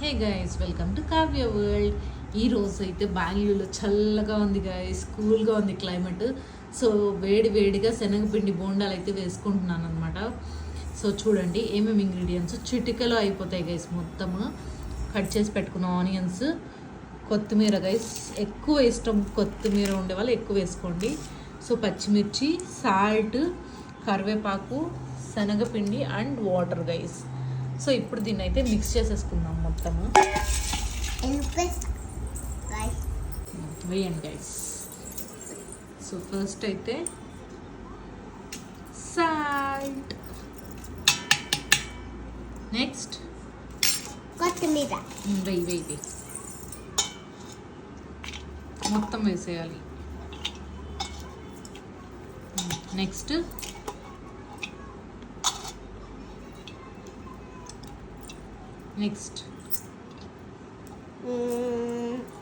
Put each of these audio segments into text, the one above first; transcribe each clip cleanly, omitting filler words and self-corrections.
Hey guys welcome to Kavya world. ఈరోజు అయితే బెంగళూరులో చల్లగా ఉంది గైస్, కూల్గా ఉంది క్లైమేట్. సో వేడి వేడిగా శనగపిండి బోండాలు అయితే వేసుకుంటున్నాను అనమాట. సో చూడండి ఏమేమి ఇంగ్రీడియంట్స్ చిటికలో అయిపోతాయి గైస్. మొత్తము కట్ చేసి పెట్టుకున్న ఆనియన్స్, కొత్తిమీర గైస్, ఎక్కువ ఇష్టం కొత్తిమీర ఉండే వాళ్ళు ఎక్కువ వేసుకోండి. సో పచ్చిమిర్చి, సాల్ట్, కరివేపాకు, శనగపిండి అండ్ వాటర్ గైస్. సో ఇప్పుడు దీన్ని అయితే మిక్స్ చేసేసుకుందాం మొత్తము. వేయండి గైస్. సో ఫస్ట్ అయితే సాల్ట్, నెక్స్ట్ కొత్తిమీర వెయ్యి మొత్తం వేసేయాలి. నెక్స్ట్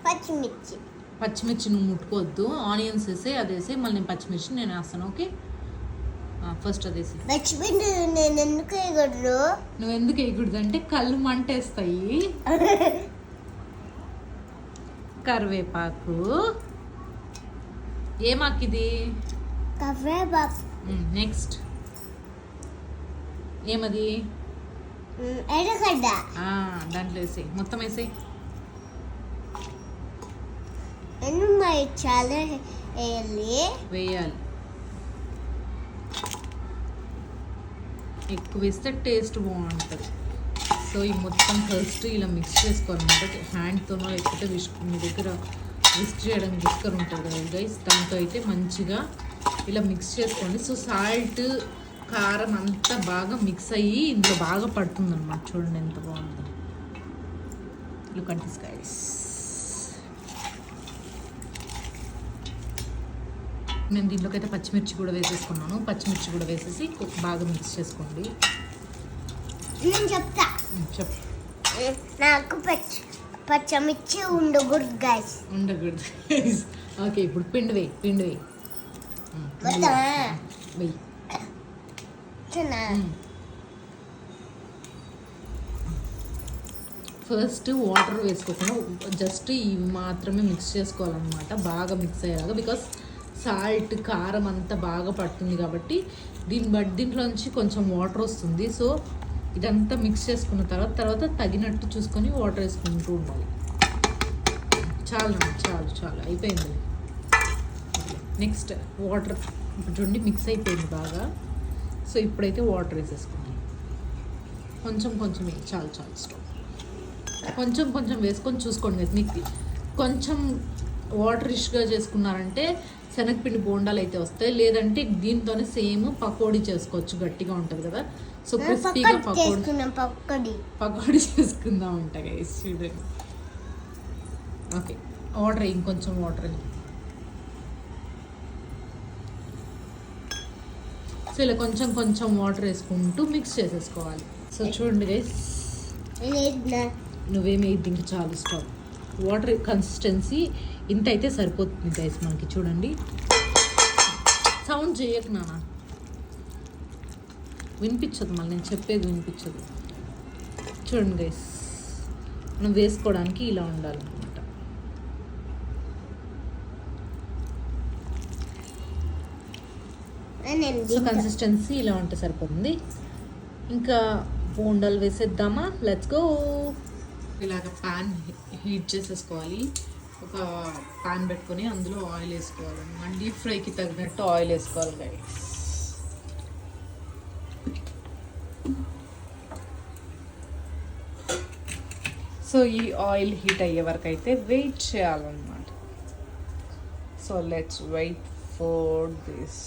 పచ్చిమిర్చి. పచ్చిమిర్చి నువ్వు ముట్టుకోవద్దు, ఆనియన్స్ వేసే అది వేసే మళ్ళీ నేను పచ్చిమిర్చి నేను వేస్తాను. ఓకే, ఫస్ట్ అది వేసి. పచ్చిమిర్చి నేను ఎందుకు వేయకూడదు? నువ్వు ఎందుకు వేయకూడదు అంటే కళ్ళు మంటేస్తాయి. కరివేపాకు. ఏమాకిది? కరివేపాకు. నెక్స్ట్ ఏమది? ఎర్రగడ్డ. దాంట్లో వేసి మొత్తం వేసి. చాలా వేయాలి. ఎక్కువ వేస్తే టేస్ట్ బాగుంటుంది. సో ఈ మొత్తం ఫస్ట్ ఇలా మిక్స్ చేసుకోవాలన్నమాట. హ్యాండ్తోనో లేకపోతే మీ దగ్గర విస్క్ చేయడానికి విస్కర్ ఉంటుంది కదా గైస్, దాంతో అయితే మంచిగా ఇలా మిక్స్ చేసుకోండి. సో సాల్ట్, కారం అంతా బాగా మిక్స్ అయ్యి ఇందులో బాగా పడుతుంది అనమాట. చూడండి ఎంత బాగుందో. Look at this guys. నేను దీంట్లోకి అయితే పచ్చిమిర్చి కూడా వేసేసుకున్నాను. పచ్చిమిర్చి కూడా వేసేసి బాగా మిక్స్ చేసుకోండి. నేను చెప్తా. చెప్పు. నాకు పచ్చిమిర్చి ఉండకూడదు గైస్. ఉండకూడదు గైస్. ఓకే, ఇప్పుడు పిండి వేయి. వెయ్యి. ఫస్ట్ వాటర్ వేసుకోకుండా జస్ట్ ఇవి మాత్రమే మిక్స్ చేసుకోవాలన్నమాట, బాగా మిక్స్ అయ్యేలాగా. బికాస్ సాల్ట్, కారం అంతా బాగా పడుతుంది కాబట్టి దీంట్లోంచి కొంచెం వాటర్ వస్తుంది. సో ఇదంతా మిక్స్ చేసుకున్న తర్వాత తగినట్టు చూసుకొని వాటర్ వేసుకుంటూ ఉండాలి. చాలు అయిపోయింది. Next water. ఇప్పుడు చూడండి మిక్స్ అయిపోయింది బాగా. సో ఇప్పుడైతే వాటర్ వేసేసుకోండి. కొంచెం చాలు స్టవ్. కొంచెం వేసుకొని చూసుకోండి. మీకు కొంచెం వాటరిష్గా చేసుకున్నారంటే శనగపిండి బోండాలు అయితే వస్తాయి. లేదంటే దీంతోనే సేమ్ పకోడీ చేసుకోవచ్చు, గట్టిగా ఉంటుంది కదా. సో క్రిస్పీగా పకోడీ చేసుకుందాం ఉంటాయి గైస్. చూడండి. ఓకే, వాటర్ ఇంకొంచెం వాటర్. సో ఇలా కొంచెం వాటర్ వేసుకుంటూ మిక్స్ చేసేసుకోవాలి. సో చూడండి గైస్, నువ్వేమి దీనికి చాలా ఇష్టం. వాటర్ కన్సిస్టెన్సీ ఇంత అయితే సరిపోతుంది గైస్ మనకి. చూడండి, సౌండ్ చేయకు నాన్న, వినిపించదు, మళ్ళీ నేను చెప్పేది వినిపించదు. చూడండి గైస్, మనం వేసుకోవడానికి ఇలా ఉండాలన్నమాట. సో కన్సిస్టెన్సీ ఇలా ఉంటే సరిపోతుంది. ఇంకా బోండాలు వేసేద్దామా? Let's go. ఇలాగ ప్యాన్ హీట్ చేసేసుకోవాలి. ఒక ప్యాన్ పెట్టుకొని అందులో ఆయిల్ వేసుకోవాలి. డీప్ ఫ్రైకి తగినట్టు ఆయిల్ వేసుకోవాలి గైస్. సో ఈ ఆయిల్ హీట్ అయ్యే వరకు అయితే వెయిట్ చేయాలన్నమాట. So let's wait for this.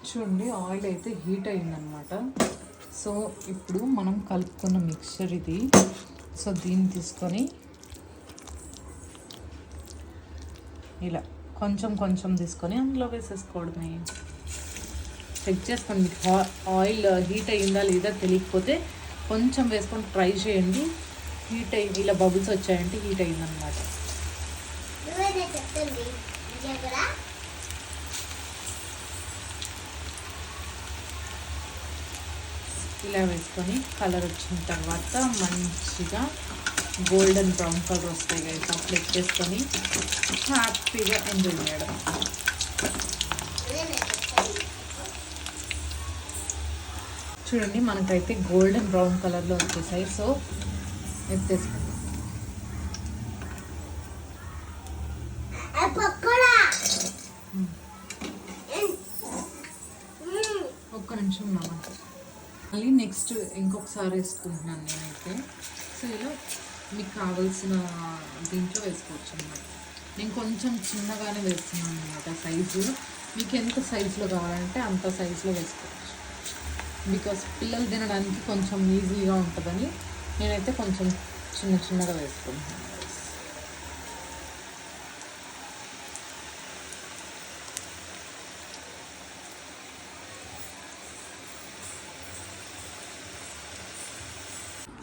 చూడండి, ఆయిల్ అయితే హీట్ అయిందనమాట. సో ఇప్పుడు మనం కలుపుకున్న మిక్చర్ ఇది. సో దీన్ని తీసుకొని ఇలా కొంచెం తీసుకొని అందులో వేసేసుకోవడమే. చెక్ చేసుకోండి, మీకు ఆయిల్ హీట్ అయ్యిందా లేదా తెలియకపోతే కొంచెం వేసుకొని ట్రై చేయండి. హీట్ అయ్యి ఇలా బబుల్స్ వచ్చాయంటే హీట్ అయ్యిందనమాట. ఇలా వేసుకొని కలర్ వచ్చిన తర్వాత మంచిగా గోల్డెన్ బ్రౌన్ కలర్ వస్తాయి గైస్. అప్పుడు ఎక్కేసుకొని హ్యాపీగా ఎంజాయ్ చేయడం. చూడండి మనకైతే గోల్డెన్ బ్రౌన్ కలర్లో వచ్చేసాయి. సో ఎత్తేసుకుంటాం. ఒక్క నిమిషం మామ. మళ్ళీ నెక్స్ట్ ఇంకొకసారి వేసుకుంటున్నాను నేనైతే. సో ఇలా మీకు కావాల్సిన దీంట్లో వేసుకోవచ్చు అన్నమాట. నేను కొంచెం చిన్నగానే వేస్తున్నాను అనమాట సైజు. మీకు ఎంత సైజులో కావాలంటే అంత సైజులో వేసుకోవచ్చు. బికాస్ పిల్లలు తినడానికి కొంచెం ఈజీగా ఉంటుందని నేనైతే కొంచెం చిన్నగా వేసుకుంటున్నాను.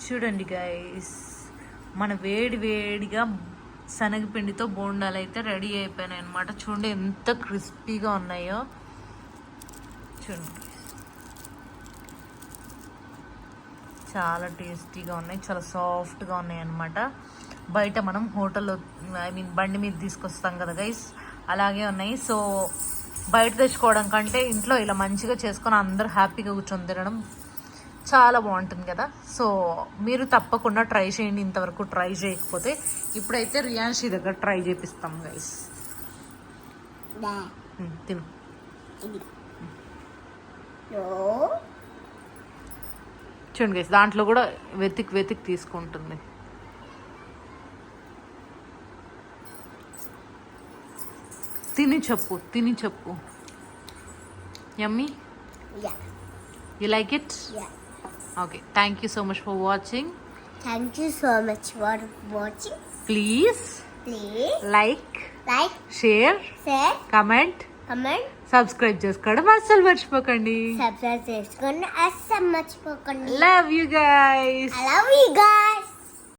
చూడండి గైస్, మన వేడిగా శనగపిండితో బోండాలు అయితే రెడీ అయిపోయినాయి అనమాట. చూడండి ఎంత క్రిస్పీగా ఉన్నాయో. చూడండి చాలా టేస్టీగా ఉన్నాయి, చాలా సాఫ్ట్గా ఉన్నాయి అన్నమాట. బయట మనం హోటల్లో బండి మీద తీసుకొస్తాం కదా గైస్, అలాగే ఉన్నాయి. సో బయట తెచ్చుకోవడం కంటే ఇంట్లో ఇలా మంచిగా చేసుకొని అందరూ హ్యాపీగా కూర్చొని తినడం చాలా బాగుంటుంది కదా. సో మీరు తప్పకుండా ట్రై చేయండి. ఇంతవరకు ట్రై చేయకపోతే ఇప్పుడైతే రియాన్షి దగ్గర ట్రై చేపిస్తాం గైస్. తిను. చూడండి గైస్, దాంట్లో కూడా వెతికి తీసుకుంటుంది. తిని చెప్పు. యమ్మీ? You like it? Yeah. Okay. Thank you so much for watching. Thank you so much for watching. Please like, share, comment, subscribe చేసుకోవడం అస్సలు మర్చిపోకండి. Subscribe చేసుకోండి అస్సలు మర్చిపోకండి. Love you guys. I love you guys.